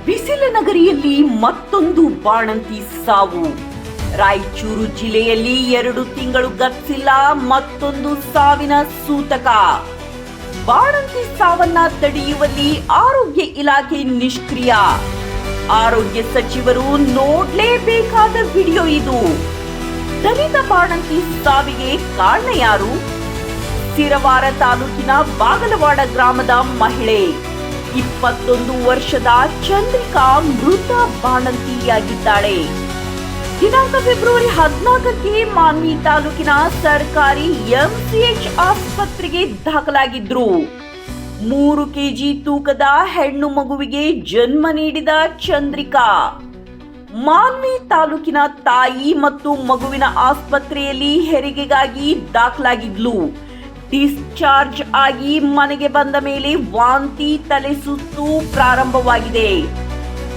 ಬಿಸಿಲ ನಗರಿಯಲ್ಲಿ ಮತ್ತೊಂದು ಬಾಣಂತಿ ಸಾವು. ರಾಯಚೂರು ಜಿಲ್ಲೆಯಲ್ಲಿ 2 ತಿಂಗಳು ಗತಿಸಿಲ್ಲ ಮತ್ತೊಂದು ಸಾವಿನ ಸೂತಕ. ಬಾಣಂತಿ ಸಾವನ್ನ ತಡೆಯುವಲ್ಲಿ ಆರೋಗ್ಯ ಇಲಾಖೆ ನಿಷ್ಕ್ರಿಯ. ಆರೋಗ್ಯ ಸಚಿವರು ನೋಡ್ಲೇಬೇಕಾದ ವಿಡಿಯೋ ಇದು. ದಲಿತ ಬಾಣಂತಿ ಸಾವಿಗೆ ಕಾರಣ ಯಾರು? ಸಿರವಾರ ತಾಲೂಕಿನ ಬಾಗಲವಾಡ ಗ್ರಾಮದ ಮಹಿಳೆ 21 ವರ್ಷದ ಚಂದ್ರಿಕಾ ಮೃತ ಬಾಣಂತಿಯಾಗಿದ್ದಾಳೆ. ದಿನಾಂಕ ಫೆಬ್ರವರಿ 14ಕ್ಕೆ ಮಾನ್ವಿ ತಾಲೂಕಿನ ಸರ್ಕಾರಿ ಎಂಸಿಎಚ್ ಆಸ್ಪತ್ರೆಗೆ ದಾಖಲಾಗಿದ್ರು. 3 ಕೆಜಿ ತೂಕದ ಹೆಣ್ಣು ಮಗುವಿಗೆ ಜನ್ಮ ನೀಡಿದ ಚಂದ್ರಿಕಾ ಮಾನ್ವಿ ತಾಲೂಕಿನ ತಾಯಿ ಮತ್ತು ಮಗುವಿನ ಆಸ್ಪತ್ರೆಯಲ್ಲಿ ಹೆರಿಗೆಗಾಗಿ ದಾಖಲಾಗಿದ್ಲು. ಡಿಸ್ಚಾರ್ಜ್ ಆಗಿ ಮನೆಗೆ ಬಂದ ಮೇಲೆ ವಾಂತಿ, ತಲೆ ಸುತ್ತು ಪ್ರಾರಂಭವಾಗಿದೆ.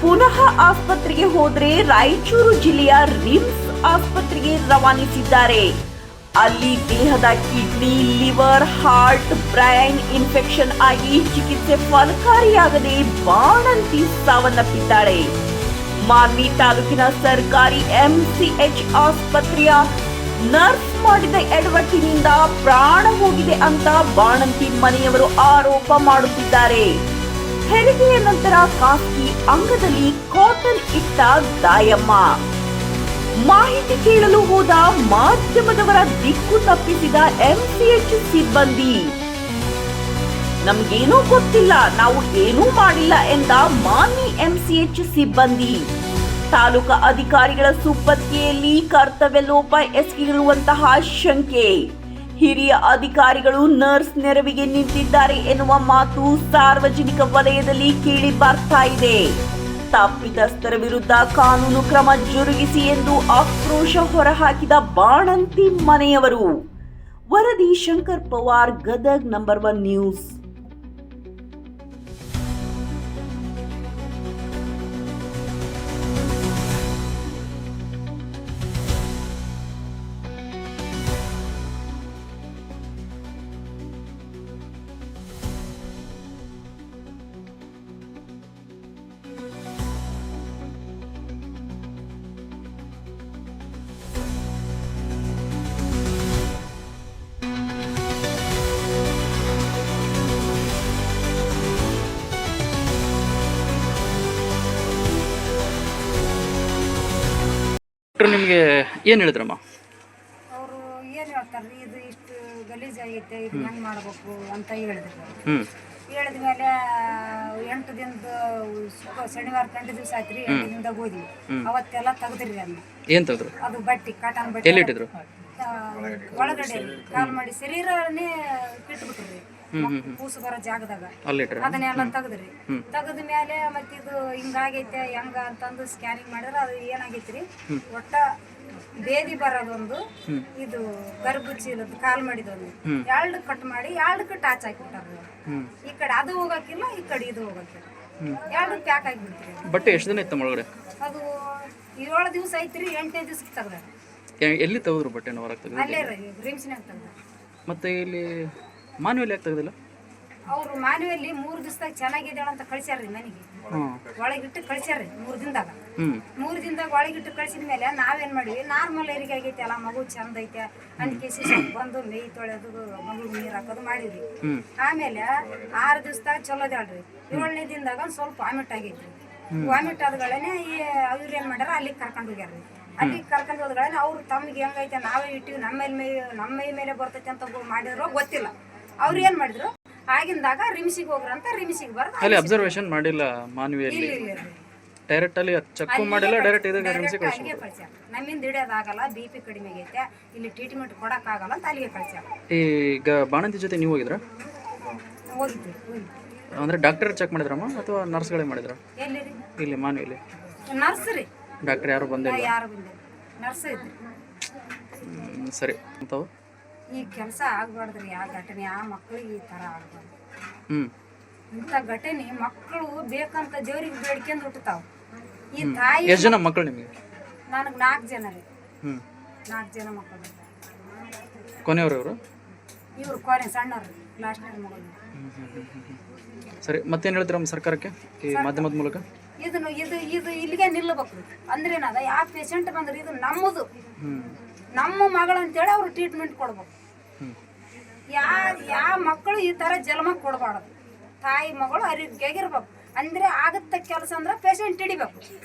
ಪುನಃ ಆಸ್ಪತ್ರೆಗೆ ಹೋದ್ರೆ ರಾಯಚೂರು ಜಿಲ್ಲೆಯ ರಿಮ್ಸ್ ಆಸ್ಪತ್ರೆಗೆ ರವಾನಿಸಿದ್ದಾರೆ. ಅಲ್ಲಿ ದೇಹದ kidney, liver, heart, brain infection ಆಗಿ ಚಿಕಿತ್ಸೆ ಫಲಕಾರಿಯಾಗದೆ ಬಾಣಂತಿ ಸಾವನ್ನಪ್ಪಿದ್ದಾಳೆ. ಮಾನ್ವಿ ತಾಲೂಕಿನ ಸರ್ಕಾರಿ ಎಂಸಿಎಚ್ ಆಸ್ಪತ್ರೆಯ ನರ್ಸ್ ಮಾಡಿದ ಎಡವಟ್ಟಿನಿಂದ ಪ್ರಾಣ ಹೋಗಿದೆ ಅಂತ ಬಾಣಂತಿ ಮನೆಯವರು ಆರೋಪ ಮಾಡುತ್ತಿದ್ದಾರೆ. ಹೆರಿಗೆಯ ನಂತರ ಖಾಸಗಿ ಅಂಗದಲ್ಲಿ ಕಾಟನ್ ಇಟ್ಟ ದಾಯಮ್ಮ. ಮಾಹಿತಿ ಕೇಳಲು ಹೋದ ಮಾಧ್ಯಮದವರ ದಿಕ್ಕು ತಪ್ಪಿಸಿದ ಎಂಸಿಎಚ್ ಸಿಬ್ಬಂದಿ. ನಮ್ಗೇನೂ ಗೊತ್ತಿಲ್ಲ, ನಾವು ಏನೂ ಮಾಡಿಲ್ಲ ಎಂದ ಮಾನ್ವಿ ಎಂಸಿಎಚ್ ಸಿಬ್ಬಂದಿ. ತಾಲೂಕಾ ಅಧಿಕಾರಿಗಳ ಸುಪ್ಪತ್ತಿಗೆಯಲ್ಲಿ ಕರ್ತವ್ಯ ಲೋಪ ಎಸಗಿರುವಂತಹ ಶಂಕೆ. ಹಿರಿಯ ಅಧಿಕಾರಿಗಳು ನರ್ಸ್ ನೆರವಿಗೆ ನಿಂತಿದ್ದಾರೆ ಎನ್ನುವ ಮಾತು ಸಾರ್ವಜನಿಕ ವಲಯದಲ್ಲಿ ಕೇಳಿ ಬರ್ತಾ ಇದೆ. ತಪ್ಪಿತಸ್ಥರ ವಿರುದ್ಧ ಕಾನೂನು ಕ್ರಮ ಜರುಗಿಸಿ ಎಂದು ಆಕ್ರೋಶ ಹೊರಹಾಕಿದ ಬಾಣಂತಿ ಮನೆಯವರು. ವರದಿ ಶಂಕರ್ ಪವಾರ್, ಗದಗ್, ನಂಬರ್ 1 ನ್ಯೂಸ್. ನಿಮಗೆ ಏನು ಹೇಳಿದ್ರಮ್ಮ? ಅವರು ಏನು ಹೇಳ್ತಾರ್ರಿ, ಇದು ಇಷ್ಟು ಗಲೀಜಾಗೈತೆ, ಇದು ಹೆಂಗೆ ಮಾಡ್ಬೇಕು ಅಂತ ಹೇಳಿದ್ರು. ಹೇಳಿದ ಮೇಲೆ 8 ದಿನದ ಶನಿವಾರ 8 ದಿವಸ ಆಯ್ತು ರೀ. 8 ದಿನದಾಗ ಹೋದ್ವಿ. ಅವತ್ತೆಲ್ಲ ತೆಗ್ದ್ರಿ ಅದನ್ನ. ಏನು ತೆಗೆದ್ರು? ಅದು ಬಟ್ಟೆ, ಕಾಟನ್ ಬಟ್ಟೆ ಎಲ್ಲಿ ಇಟ್ಟಿದ್ರು? ಒಳಗಡೆ ಕಾಲ್ ಮಾಡಿ ಶರೀರನೇ ಕಿಟ್ಬಿಟ್ರಿ. ಕೂಸು ಬರೋ ಜಾಗದಾಗ ಅದನ್ನೆಲ್ಲ ತೆಗದ್ರಿ. ತೆಗದ ಮೇಲೆ ಮತ್ತೆ ಇದು ಹಿಂಗಾಗೈತೆ ಹೆಂಗ ಅಂತಂದು ಸ್ಕ್ಯಾನಿಂಗ್ ಮಾಡಿದ್ರೆ ಅದು ಏನಾಗೈತ್ರಿ, ಒಟ್ಟ ಬೇದಿ ಬರೋದೊಂದು, ಇದು ಗರ್ಭ ಚೀಲದ ಕಾಲ್ ಮಾಡಿದೊಂದು 2 ಕಟ್ ಮಾಡಿ 2 ಟಾಚ್ ಹಾಕಿಬಿಟ್ಟಾರ. ಈ ಕಡೆ ಅದು ಹೋಗಕ್ಕಿಲ್ಲ, ಈ ಕಡೆ ಇದು ಹೋಗಕ್ಕಿಲ್ಲ, 2 ಪ್ಯಾಕ್ ಆಗಿಬಿಡ್ತೀರಿ. ಬಟ್ಟೆ ಎಷ್ಟು ದಿನ ಇತ್ತು ಒಳಗಡೆ? ಅದು 7 ದಿವಸ ಐತ್ರಿ. 8ನೇ ದಿವಸಕ್ಕೆ ತೆಗ್ದಾರ. ಎಲ್ಲಿ ತೆಗೆದ್ರು ಬಟ್ಟೆ? ಹೊರಗೆ ತೆಗೆದ್ರು? ಅಲ್ಲೇ ರಿಮ್ಸ್ನಾಗ ತೆಗ್ದಾರ. ಮತ್ತೆ ಇಲ್ಲಿ ಮಾನ್ವಿಯಲ್ಲಿ ಯಾಕೆ ತೆಗೆದಿಲ್ಲ? ಅವ್ರು ಮಾನವಿಯಲ್ಲಿ 3 ದಿವಸದಾಗ ಚೆನ್ನಾಗಿದ್ದಾಳ ಅಂತ ಕಳ್ಸ್ಯಾರ್ರಿ ಮನೆಗೆ. ಒಳಗಿಟ್ಟು ಕಳ್ಸ್ಯಾರ್ರಿ 3 ದಿನದಾಗ. 3 ದಿನದಾಗ ಒಳಗಿಟ್ಟು ಕಳ್ಸಿದ ಮೇಲೆ ನಾವೇನ್ ಮಾಡಿವಿ, ನಾರ್ಮಲ್ ಹೆರಿಗೆ ಆಗೈತೆ ಅಲ್ಲ, ಮಗು ಚಂದ ಐತೆ ಅಂದ್ಕೇಸಿ ಬಂದು ಮೇಯ್ ತೊಳೆದು ಮಗು ನೀರ್ ಹಾಕೋದು ಮಾಡಿದ್ವಿ. ಆಮೇಲೆ 6 ದಿವಸದಾಗ ಚಲೋದಾಳ್ರಿ. 7ನೇ ದಿನದಾಗ ಸ್ವಲ್ಪ ವಾಮಿಟ್ ಆಗೈತ್ರಿ. ವಾಮಿಟ್ ಆದಗಳೇನೆ ಅವ್ರು ಏನ್ ಮಾಡ್ಯಾರ, ಅಲ್ಲಿಗೆ ಕರ್ಕೊಂಡು ಹೋಗ್ಯಾರ್ರಿ. ಅಲ್ಲಿಗೆ ಕರ್ಕೊಂಡು ಹೋದ್ಗಳೇನೆ ಅವ್ರು ತಮ್ಗೆ ಹೆಂಗೈತೆ ನಾವೇ ಇಟ್ಟಿವಿ, ನಮ್ಮ ಮೈ ಮೇಲೆ ಬರ್ತೈತೆ ಅಂತ ಮಾಡಿದ್ರು ಗೊತ್ತಿಲ್ಲ. ಅವ್ರು ಏನ್ ಮಾಡಿದ್ರು, ಆಗಿಂದಾಗ ರಿಮ್ಸಿಗೆ ಹೋಗ್ರಂತ ರಿಮ್ಸಿಗೆ ಬರೋದು. ಅಲ್ಲಿ ಅಬ್ಸರ್ವೇಷನ್ ಮಾಡಿಲ್ಲ ಮಾನ್ವಿಯಲ್ಲಿ? ಡೈರೆಕ್ಟ್ ಅಲ್ಲಿ ಚೆಕ್ ಮಾಡಿಲ್ಲ, ಡೈರೆಕ್ಟ್ ಇದಕ್ಕೆ ರಿಮ್ಸಿಗೆ ಕಳ್ಸ್ಯಾರ. ನಮ್ಮಿಂದ ಹಿಡಿಯೋದಾಗಲ್ಲ, BP ಕಡಿಮೆ ಆಗೈತೆ, ಇಲ್ಲಿ ಟ್ರೀಟ್ಮೆಂಟ್ ಕೊಡಕ್ಕಾಗಲ್ಲ ಅಂತ ಅಲ್ಲಿಗೆ ಕಳ್ಸ್ಯಾರ. ಈಗ ಬಾಣಂತಿ ಜೊತೆ ನೀವು ಹೋಗಿದ್ರಾ? ಹೋಗಿದ್ವಿ. ಅಂದ್ರೆ ಡಾಕ್ಟರ್ ಚೆಕ್ ಮಾಡಿದ್ರಮ್ಮ ಅಥವಾ ನರ್ಸ್ಗಳೇ ಮಾಡಿದ್ರ? ಎಲ್ಲಿ ರೀ? ಇಲ್ಲಿ ಮಾನ್ವಿಯಲ್ಲಿ ನರ್ಸ್ ರೀ. ಡಾಕ್ಟರ್ ಯಾರು ಬಂದಿಲ್ಲ? ಯಾರು ಬಂದಿಲ್ಲ, ನರ್ಸ್ ಇದ್ರಿ. ಸರಿ. ಅಂತವು ಈ ಕೆಲಸ ಆಗ್ಬಾರ್ದ್ರಿ. ಆ ಘಟನೆ ಆ ಮಕ್ಕಳಿಗೆ ಈ ಥರ ಆಗ್ಬಾರ್ದು. ಇಂಥ ಘಟನೆ ಮಕ್ಕಳು ಬೇಕಂತ ದೇವ್ರಿಗೆ ಬೇಡ್ಕೊಂಡು ಹುಟ್ಟತಾವ. ಈ ತಾಯಿ ಎಷ್ಟು ಜನ ಮಕ್ಕಳು ನಿಮಗೆ? ನನಗೆ 4 ಜನ ರೀ. 4 ಜನ ಮಕ್ಕಳು. ಕೊನೆಯವರು ಇವರು? ಇವ್ರು ಕೊನೆ ಸಣ್ಣವ್ರು, ಲಾಸ್ಟ್ನೇ ಮಗಳು. ಸರಿ, ಮತ್ತೇನು ಹೇಳ್ತೀರಮ್ಮ ಸರ್ಕಾರಕ್ಕೆ ಈ ಮಾಧ್ಯಮದ ಮೂಲಕ? ಇದನ್ನು ಇದು ಇಲ್ಲಿಗೆ ನಿಲ್ಲಬೇಕು. ಅಂದ್ರೆ ಏನದ ಯಾವ ಪೇಷಂಟ್ ಬಂದ್ರೆ ಇದು ನಮ್ಮದು, ನಮ್ಮ ಮಗಳು ಅಂತೇಳಿ ಅವ್ರು ಟ್ರೀಟ್ಮೆಂಟ್ ಕೊಡ್ಬೇಕು. ಯಾವ ಮಕ್ಕಳು ಈ ಥರ ಜನ್ಮ ಕೊಡಬಾರ್ದು. ತಾಯಿ ಮಗಳು ಆರೋಗ್ಯಾಗಿರ್ಬೇಕು. ಅಂದ್ರೆ ಆಗತ್ತ ಕೆಲಸ ಅಂದ್ರೆ ಪೇಷಂಟ್ ಹಿಡಿಬೇಕು.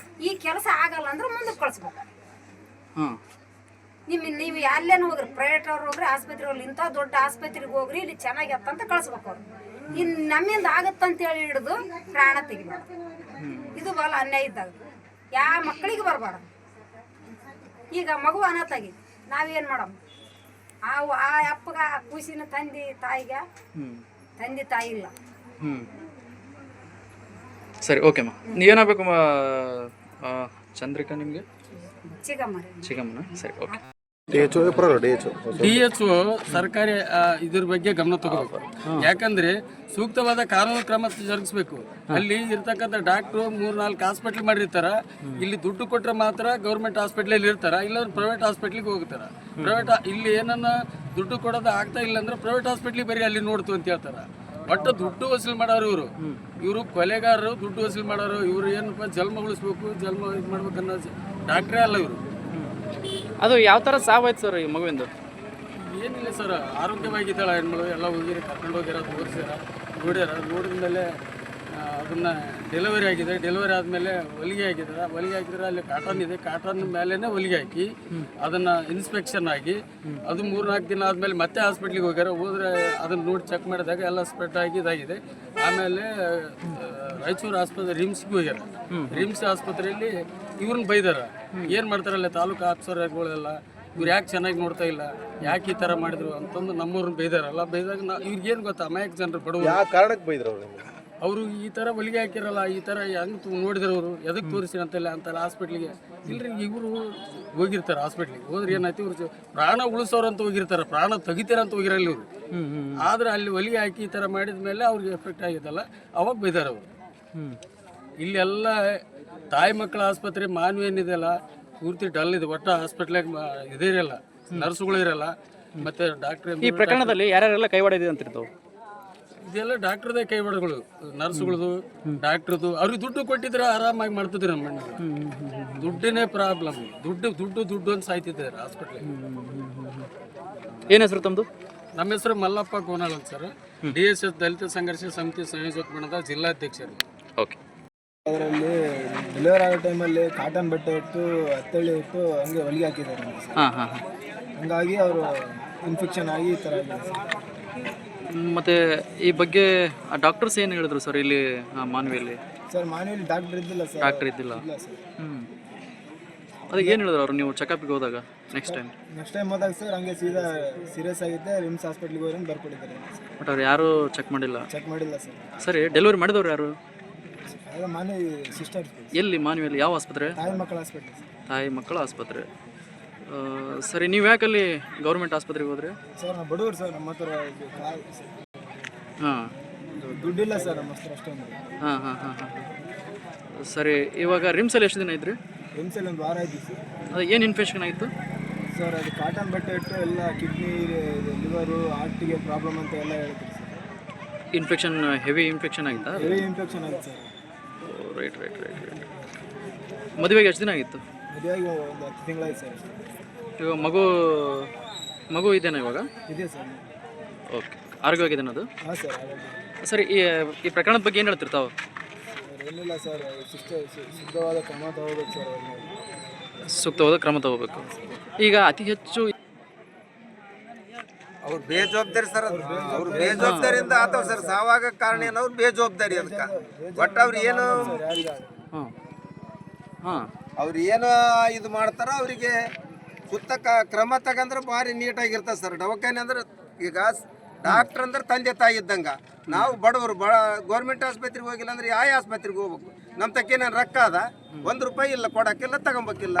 ಈ ಕೆಲಸ ಆಗಲ್ಲ ಅಂದ್ರೆ ಮುಂದಕ್ಕೆ ಕಳಿಸ್ಬೇಕು. ನೀವು ಎಲ್ಲೇನು ಹೋಗ್ರಿ, ಪ್ರೈವೇಟ್ ಅವ್ರು ಹೋಗ್ರಿ, ಆಸ್ಪತ್ರೆ ಹೋಗ್ರಿ, ಇಂಥ ದೊಡ್ಡ ಆಸ್ಪತ್ರೆಗೆ ಹೋಗ್ರಿ, ಇಲ್ಲಿ ಚೆನ್ನಾಗಿತ್ತ ಅಂತ ಕಳಿಸ್ಬೇಕು ಅವ್ರು. ಇನ್ನು ನಮ್ಮಿಂದ ಆಗತ್ತಂತೇಳಿ ಹಿಡಿದು ಪ್ರಾಣ ತೆಗಿಬಾರ್ದು. ಇದು ಬಹಳ ಅನ್ಯಾಯ ಇದ್ದಾಗ ಯಾವ ಮಕ್ಕಳಿಗೆ ಬರಬಾರ್ದು. ಈಗ ಮಗು ಅನಾಥಾಗಿ ನಾವೇನು ಮಾಡಮ್ಮ? ಆ ಅಪ್ಪಗ ಕೂಸಿನ ತಂದೆ ತಾಯಿಗೆ ತಂದೆ ತಾಯಿ ಇಲ್ಲ. ಸರಿ, ಓಕೆಮ್ಮ. ನೀವೇನಾಗಬೇಕು ಚಂದ್ರಿಕಾ? ನಿಮಗೆ ಚಿಕ್ಕಮ್ಮನ. ಸರಿ, ಓಕೆ. DHO ಸರ್ಕಾರಿ ಇದ್ರ ಬಗ್ಗೆ ಗಮನ ತಗೋಬೇಕು. ಯಾಕಂದ್ರೆ ಸೂಕ್ತವಾದ ಕಾನೂನು ಕ್ರಮ ಜರುಗಿಸ್ಬೇಕು. ಅಲ್ಲಿ ಇರ್ತಕ್ಕಂಥ ಡಾಕ್ಟ್ರು 3-4 ಹಾಸ್ಪಿಟ್ಲ್ ಮಾಡಿರ್ತಾರ. ಇಲ್ಲಿ ದುಡ್ಡು ಕೊಟ್ರೆ ಮಾತ್ರ ಗೌರ್ಮೆಂಟ್ ಹಾಸ್ಪಿಟ್ಲಲ್ಲಿ ಇರ್ತಾರ, ಇಲ್ಲ ಪ್ರೈವೇಟ್ ಹಾಸ್ಪಿಟ್ಲಿಗೆ ಹೋಗ್ತಾರ. ಪ್ರೈವೇಟ್ ಇಲ್ಲಿ ಏನನ್ನ ದುಡ್ಡು ಕೊಡೋದು ಆಗ್ತಾ ಇಲ್ಲ ಅಂದ್ರೆ ಪ್ರೈವೇಟ್ ಹಾಸ್ಪಿಟ್ಲಿಗೆ ಬರೀ ಅಲ್ಲಿ ನೋಡ್ತು ಅಂತ ಹೇಳ್ತಾರ. ಒಟ್ಟು ದುಡ್ಡು ವಸೂಲಿ ಮಾಡೋರು ಇವರು ಕೊಲೆಗಾರರು, ದುಡ್ಡು ವಸೂಲಿ ಮಾಡೋರು. ಇವ್ರು ಏನಪ್ಪ ಜನ್ಮ ಉಳಿಸ್ಬೇಕು, ಜನ್ಮ ಇದು ಮಾಡ್ಬೇಕು ಅನ್ನೋ ಡಾಕ್ಟ್ರೇ ಅಲ್ಲ ಇವರು. ಅದು ಯಾವ ಥರ ಸಾವಾಯ್ತು ಸರ್ ಈ ಮಗುವಿಂದು? ಏನಿಲ್ಲ ಸರ್, ಆರೋಗ್ಯವಾಗಿದ್ದಾಳೆ ಹೆಣ್ಮಗಳು. ಎಲ್ಲ ಹೋಗಿರಿ, ಕರ್ಕೊಂಡು ಹೋಗ್ಯಾರ, ತೋರಿಸ್ಯಾರ, ನೋಡಿದ ಮೇಲೆ ಅದನ್ನು ಡೆಲಿವರಿ ಆಗಿದೆ. ಡೆಲಿವರಿ ಆದಮೇಲೆ ಹೊಲಿಗೆ ಹಾಕಿದ್ದಾರೆ. ಹೊಲಿಗೆ ಹಾಕಿದ್ರೆ ಅಲ್ಲಿ ಕಾಟನ್ ಇದೆ, ಕಾಟನ್ ಮೇಲೇ ಹೊಲಿಗೆ ಹಾಕಿ ಅದನ್ನು ಇನ್ಸ್ಪೆಕ್ಷನ್ ಆಗಿ ಅದು 3-4 ದಿನ ಆದಮೇಲೆ ಮತ್ತೆ ಹಾಸ್ಪಿಟ್ಲಿಗೆ ಹೋಗ್ಯಾರ. ಹೋದರೆ ಅದನ್ನು ನೋಡಿ ಚೆಕ್ ಮಾಡಿದಾಗ ಎಲ್ಲ ಸ್ಪ್ರೆಡ್ ಆಗಿ ಇದಾಗಿದೆ. ಆಮೇಲೆ ರಾಯಚೂರು ಆಸ್ಪತ್ರೆ ರಿಮ್ಸ್ಗೆ ಹೋಗ್ಯಾರ. ರಿಮ್ಸ್ ಆಸ್ಪತ್ರೆಯಲ್ಲಿ ಇವ್ರನ್ನ ಬೈದಾರ. ಏನು ಮಾಡ್ತಾರಲ್ಲ ತಾಲೂಕು ಆಫೀಸರ್ಗಳೆಲ್ಲ, ಇವ್ರು ಯಾಕೆ ಚೆನ್ನಾಗಿ ನೋಡ್ತಾ ಇಲ್ಲ, ಯಾಕೆ ಈ ಥರ ಮಾಡಿದ್ರು ಅಂತಂದು ನಮ್ಮವ್ರನ್ನ ಬೈದಾರಲ್ಲ. ಬೈದಾಗ ಇವ್ರಿಗೇನು ಗೊತ್ತಾ, ಅಮಾಯಕ ಜನರು ಬಡವರು. ಯಾವ ಕಾರಣಕ್ಕೆ ಬೈದ್ರು ಅವರು ಈ ಥರ ಹೊಲಿಗೆ ಹಾಕಿರಲ್ಲ, ಈ ಥರ ಹೆಂಗೆ ನೋಡಿದ್ರು ಅವರು, ಎದಕ್ಕೆ ತೋರಿಸಿ ಅಂತಲ್ಲ ಹಾಸ್ಪಿಟ್ಲಿಗೆ. ಇಲ್ರಿ, ಇವರು ಹೋಗಿರ್ತಾರೆ ಹಾಸ್ಪಿಟ್ಲಿಗೆ. ಹೋದ್ರೆ ಏನಾಯ್ತು, ಇವ್ರು ಪ್ರಾಣ ಉಳಿಸೋರಂತ ಹೋಗಿರ್ತಾರೆ, ಪ್ರಾಣ ತೆಗಿತಾರಂತ ಹೋಗಿರಲ್ಲ ಇವರು. ಆದ್ರೆ ಅಲ್ಲಿ ಹೊಲಿಗೆ ಹಾಕಿ ಈ ಥರ ಮಾಡಿದ ಮೇಲೆ ಅವ್ರಿಗೆ ಎಫೆಕ್ಟ್ ಆಗಿದ್ದಲ್ಲ, ಅವಾಗ ಬೈದಾರ ಅವರು. ಇಲ್ಲೆಲ್ಲ ತಾಯಿ ಮಕ್ಕಳ ಆಸ್ಪತ್ರೆ ಮಾನವ ಏನಿದೆಯಲ್ಲ ಪೂರ್ತಿ ಡಲ್ ಇದೆ. ಒಟ್ಟು ಹಾಸ್ಪಿಟ್ಲಾಗ ಇದೇ ಇರಲ್ಲ, ನರ್ಸ್ಗಳು ಇರಲ್ಲ, ಮತ್ತೆ ಡಾಕ್ಟ್ರ್. ಈ ಪ್ರಕರಣದಲ್ಲಿ ಯಾರ್ಯಾರೆಲ್ಲ ಕೈವಾಡಿದೆ ಅಂತಿರ್ತಾವೆ? ಇದೆಲ್ಲ ಡಾಕ್ಟ್ರದೇ ಕೈವಾಡಗಳು, ನರ್ಸ್ಗಳದು, ಡಾಕ್ಟ್ರದು. ಅವ್ರಿಗೆ ದುಡ್ಡು ಕೊಟ್ಟಿದ್ರೆ ಆರಾಮಾಗಿ ಮಾಡ್ತಿದ್ರು. ನಮ್ಮ ದುಡ್ಡಿನೇ ಪ್ರಾಬ್ಲಮ್. ದುಡ್ಡು ಅಂತ ಸಾಯ್ತಿದ್ದಾರೆ ಹಾಸ್ಪಿಟ್ಲಿಗೆ. ಏನು ಹೆಸರು ತಮ್ಮದು? ನಮ್ಮ ಹೆಸರು ಮಲ್ಲಪ್ಪ ಗೋನಾಳ್ ಅಂತ ಸರ್. DSS ದಲಿತ ಸಂಘರ್ಷ ಸಮಿತಿ ಸಂಯೋಜಕ ಬಣದ ಜಿಲ್ಲಾಧ್ಯಕ್ಷರು. ಓಕೆ. ಅದರಲ್ಲಿ ಡೆಲಿವರಿ ಆಗೋ ಟೈಮಲ್ಲಿ ಕಾಟನ್ ಬಟ್ಟೆ ಇಟ್ಟು ಹತ್ತಳ್ಳಿ ಇಟ್ಟು ಹಂಗೆ ಹೊಲಿಗೆ ಹಾಕಿದ್ದಾರೆ. ಹಂಗಾಗಿ ಅವರು ಇನ್ಫೆಕ್ಷನ್ ಆಗಿ ಈ ಥರ ಆಗಿದೆ ಸರ್. ಮತ್ತು ಈ ಬಗ್ಗೆ ಡಾಕ್ಟರ್ಸ್ ಏನು ಹೇಳಿದ್ರು ಸರ್ ಇಲ್ಲಿ ಮಾನವಿಯಲ್ಲಿ? ಸರ್ ಮಾನವಿಯಲ್ಲಿ ಡಾಕ್ಟರ್ ಇದ್ದಿಲ್ಲ ಸರ್. ಡಾಕ್ಟರ್ ಇದ್ದಿಲ್ಲ. ಅದಕ್ಕೆ ಏನು ಹೇಳಿದ್ರು ಅವರು ನೀವು ಚೆಕಪ್ಗೆ ಹೋದಾಗ? ನೆಕ್ಸ್ಟ್ ಟೈಮ್ ಹೋದಾಗ ಸರ್ ಹಂಗೆ ಸೀದಾ ಸೀರಿಯಸ್ ಆಗಿದ್ದೆ, ರಿಮ್ಸ್ ಹಾಸ್ಪಿಟ್ಲಿಗೆ ಹೋಗಿ ಬರ್ಕೊಟ್ಟಿದ್ದಾರೆ. ಬಟ್ ಅವ್ರು ಯಾರು ಚೆಕ್ ಮಾಡಿಲ್ಲ ಸರ್. ಸರಿ, ಡೆಲಿವರಿ ಮಾಡಿದವ್ರು ಯಾರು? ಅದೇ ಮಾನವಿ ಸಿಸ್ಟರ್. ಎಲ್ಲಿ ಮಾನವಿಯಲ್ಲಿ? ಯಾವ ಆಸ್ಪತ್ರೆ? ತಾಯಿ ಮಕ್ಕಳ ಆಸ್ಪತ್ರೆ. ತಾಯಿ ಮಕ್ಕಳ ಆಸ್ಪತ್ರೆ. ಸರಿ, ನೀವು ಯಾಕಲ್ಲಿ ಗೌರ್ಮೆಂಟ್ ಆಸ್ಪತ್ರೆಗೆ ಹೋದ್ರಿ? ಸರ್ ನಾವು ಬಡವರು ಸರ್, ನಮ್ಮ ಹತ್ರ ದುಡ್ಡಿಲ್ಲ ಸರ್ ನಮ್ಮ ಹತ್ರ ಅಷ್ಟೊಂದು. ಸರಿ, ಇವಾಗ ರಿಮ್ಸಲ್ಲಿ ಎಷ್ಟು ದಿನ ಇದ್ರಿ? ರಿಮ್ಸಲ್ಲಿ 1 ವಾರ ಆಯ್ತು ಸರ್. ಅದು ಏನು ಇನ್ಫೆಕ್ಷನ್ ಆಯಿತು ಸರ್? ಅದು ಕಾಟನ್ ಬಟ್ಟೆ ಇಟ್ಟು ಎಲ್ಲ ಕಿಡ್ನಿ, ಲಿವರು, ಹಾರ್ಟಿಗೆ ಪ್ರಾಬ್ಲಮ್ ಅಂತ ಎಲ್ಲ ಹೇಳಿದ್ರು ಸರ್. ಇನ್ಫೆಕ್ಷನ್, ಹೆವಿ ಇನ್ಫೆಕ್ಷನ್ ಆಗಿತ್ತಾ? ಹೆವಿ ಇನ್ಫೆಕ್ಷನ್ ಆಗಿತ್ತು ಸರ್. ರೈಟ್. ಮದುವೆಗೆ ಎಷ್ಟು ದಿನ ಆಗಿತ್ತು? ಮದುವೆಗೆ 1 10 ತಿಂಗಳಾಯ್ತು ಸರ್. ಇವಾಗ ಮಗು ಇದೆಯಾ ಇವಾಗ? ಇದೆ ಸರ್. ಓಕೆ, ಆರೋಗ್ಯವಾಗಿದ್ದೇನೆ ಅದು? ಹಾಂ ಸರ್. ಸರಿ, ಈ ಪ್ರಕರಣದ ಬಗ್ಗೆ ಏನು ಹೇಳ್ತಿರ್ತಾವೆ? ಏನಿಲ್ಲ ಸರ್, ಶುದ್ಧವಾದ ಕ್ರಮ ತಗೋಬೇಕು ಸರ್. ಸೂಕ್ತವಾದ ಕ್ರಮ ತಗೋಬೇಕು. ಈಗ ಅತಿ ಹೆಚ್ಚು ಅವ್ರು ಬೇಜವಾಬ್ದಾರಿ ಸರ್. ಅವ್ರು ಬೇಜವಾಬ್ದಾರಿಯಿಂದ ಆತವ ಸರ್. ಸಾವಾಗ ಕಾರಣ ಏನು? ಅವ್ರು ಬೇಜವಾಬ್ದಾರಿ ಅದಕ್ಕೆ. ಒಟ್ಟು ಅವ್ರು ಏನು ಅವ್ರು ಏನು ಇದು ಮಾಡ್ತಾರೋ ಅವರಿಗೆ ಸುತ್ತ ಕ್ರಮ ತಗಂದ್ರೆ ಭಾರಿ ನೀಟಾಗಿರ್ತದೆ ಸರ್. ದವಾಖಾನೆ ಅಂದ್ರೆ ಈಗ ಡಾಕ್ಟ್ರ್ ಅಂದ್ರೆ ತಂದೆ ತಾಯಿ ಇದ್ದಂಗೆ. ನಾವು ಬಡವರು ಗೌರ್ಮೆಂಟ್ ಆಸ್ಪತ್ರೆಗೆ ಹೋಗಿಲ್ಲ ಅಂದ್ರೆ ಯಾವ ಆಸ್ಪತ್ರೆಗೆ ಹೋಗ್ಬೇಕು? ನಮ್ಮ ತಕ್ಕೇನು ರೊಕ್ಕ ಅದ? 1 ರೂಪಾಯಿ ಇಲ್ಲ, ಕೊಡೋಕ್ಕಿಲ್ಲ, ತಗೊಬೇಕಿಲ್ಲ.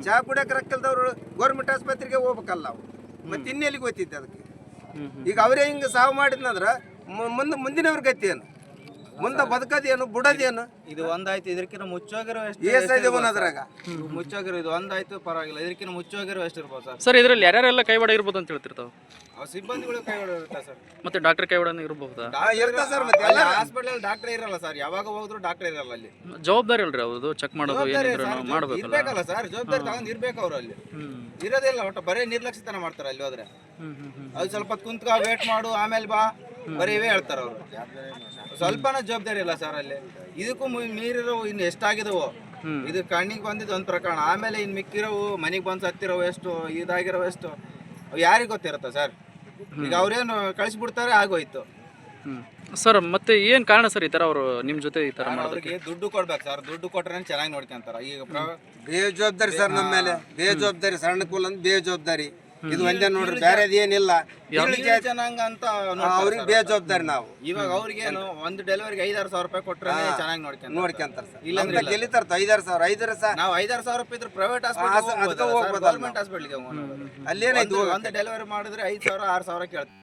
ಚಹಾ ಕುಡಿಯೋಕೆ ರೊಕ್ಕ ಇಲ್ದವ್ರು ಗೌರ್ಮೆಂಟ್ ಆಸ್ಪತ್ರೆಗೆ ಹೋಗ್ಬೇಕಲ್ಲ ನಾವು. ಮತ್ತೆ ಇನ್ನೆಲ್ಲಿಗೆ ಹೋಗ್ತಿದ್ದೆ ಅದಕ್ಕೆ? ಈಗ ಅವರೇ ಹಿಂಗೆ ಸಾವು ಮಾಡಿದ್ನಂದ್ರೆ ಮುಂದಿನವ್ರ ಗತಿ ಏನು? ಮುಂದೆ ಬದುಕದೇನು, ಬಿಡೋದೇನು? ಇದು ಒಂದಾಯ್ತು, ಇದಕ್ಕಿಂತ ಮುಚ್ಚೋಗಿರೋ ಅದ್ರಾಗ ಮುಚ್ಚೋಗಿರೋ ಇದು ಒಂದಾಯ್ತು, ಪರವಾಗಿಲ್ಲ. ಇದಕ್ಕಿಂತ ಮುಚ್ಚೋಗಿರೋ ಎಷ್ಟು ಇರ್ಬೋದು ಸರ್? ಸರ್, ಇದರಲ್ಲಿ ಯಾರ್ಯಾರೆಲ್ಲ ಕೈವಾಡ ಇರ್ಬೋದು ಅಂತ ಹೇಳ್ತಿರ್ತಾವೆ? ಅವ್ರ ಸಿಬ್ಬಂದಿಗಳು ಕೈ ಇರುತ್ತೆ ಸರ್. ಮತ್ತೆ ಡಾಕ್ಟರ್ ಕೈ ಹೊಡೆಯೋದು ಇರಬಹುದಾ? ಇರ್ತದೆ ಸರ್, ಮತ್ತೆ ಅಲ್ಲಿ ಹಾಸ್ಪಿಟಲ್ ಡಾಕ್ಟರ್ ಇರಲ್ಲ ಸರ್, ಯಾವಾಗ ಹೋದ್ರು ಡಾಕ್ಟರ್ ಇರಲ್ಲ ಅಲ್ಲಿ. ಜವಾಬ್ದಾರಿ ಅಲ್ರಿ ಅವ್ರದ್ದು ಚೆಕ್ ಮಾಡೋದು ಏನಿದ್ರು ಮಾಡ್ಬೇಕಲ್ಲ. ಇರ್ಬೇಕಲ್ಲ ಸರ್, ಜವಾಬ್ದಾರಿ ತಗೊಂಡ್ ಇರ್ಬೇಕು ಅವ್ರು ಅಲ್ಲಿ. ಇರೋದಿಲ್ಲ ಒಟ್ಟು ಬರೀ ನಿರ್ಲಕ್ಷ್ಯತನ ಮಾಡ್ತಾರೆ ಅಲ್ಲಿ ಹೋದ್ರೆ. ಅದು ಸ್ವಲ್ಪ ಕುಂತ್ಕ ವೇಟ್ ಮಾಡು ಆಮೇಲೆ ಬಾ, ಬರೀ ಇವೇ ಹೇಳ್ತಾರ ಅವರು. ಸ್ವಲ್ಪನ ಜವಾಬ್ದಾರಿ ಇಲ್ಲ ಸರ್ ಅಲ್ಲಿ. ಇದಕ್ಕೂ ಮೀರಿರೋ ಇನ್ನು ಎಷ್ಟಾಗಿದವು. ಇದು ಕಣ್ಣಿಗೆ ಬಂದಿದ್ದು ಒಂದು ಪ್ರಕರಣ, ಆಮೇಲೆ ಇನ್ನು ಮಿಕ್ಕಿರೋವು ಮನೆಗೆ ಬಂದು ಸತ್ತಿರೋ ಎಷ್ಟು, ಇದಾಗಿರೋ ಎಷ್ಟು ಯಾರಿಗೆ ಗೊತ್ತಿರುತ್ತೆ ಸರ್. ಈಗ ಅವ್ರೇನು ಕಳಿಸ್ಬಿಡ್ತಾರೆ, ಆಗೋಯ್ತು. ಸರ್ ಮತ್ತೆ ಏನ್ ಕಾರಣ ಸರ್ ಈ ತರ ಅವರು ನಿಮ್ ಜೊತೆ ಈ ತರ ಮಾಡೋದಕ್ಕೆ? ಅವ್ರಿಗೆ ದುಡ್ಡು ಕೊಡ್ಬೇಕು ಸರ್, ದುಡ್ಡು ಕೊಟ್ರೆ ಚೆನ್ನಾಗಿ ನೋಡ್ಕೊಂತಾರ. ಈಗ ಬೇಜವಾಬ್ದಾರಿ ಸರ್, ನಮ್ಮ ಮೇಲೆ ಬೇಜವಾಬ್ದಾರಿ, ಸಣ್ಣ ಕೂಲ್ ಅಂತ ಬೇಜವಾಬ್ದಾರಿ. ಇದು ಒಂದೇ ನೋಡ್ರಿ, ಬೇರೆ ಏನಿಲ್ಲ. ಜನಾಂಗ ಅಂತ ಅವ್ರಿಗೆ ಬೇಜವಾಬ್ದಾರಿ ನಾವು. ಇವಾಗ ಅವ್ರಿಗೇನು ಒಂದು ಡೆಲಿವರಿಗೆ 5,000 ರೂಪಾಯಿ ಕೊಟ್ರೆ ಚೆನ್ನಾಗಿ ನೋಡ್ಕೊಂತಾರ ಸರ್. ಇಲ್ಲಾಂದ್ರೆ ಗೆಲ್ಲಿತಾರ 5,000 ನಾವು 5,000 ರೂಪಾಯಿ ಇದ್ರೆ ಪ್ರೈವೇಟ್ ಹಾಸ್ಪಿಟಲ್, ಗೌರ್ಮೆಂಟ್ ಹಾಸ್ಪಿಟಲ್ಗೆ ಅಲ್ಲೇನಾಯ್ತು, ಒಂದು ಡೆಲಿವರಿ ಮಾಡಿದ್ರೆ 5,000 6,000 ಕೇಳ್ತಾರೆ.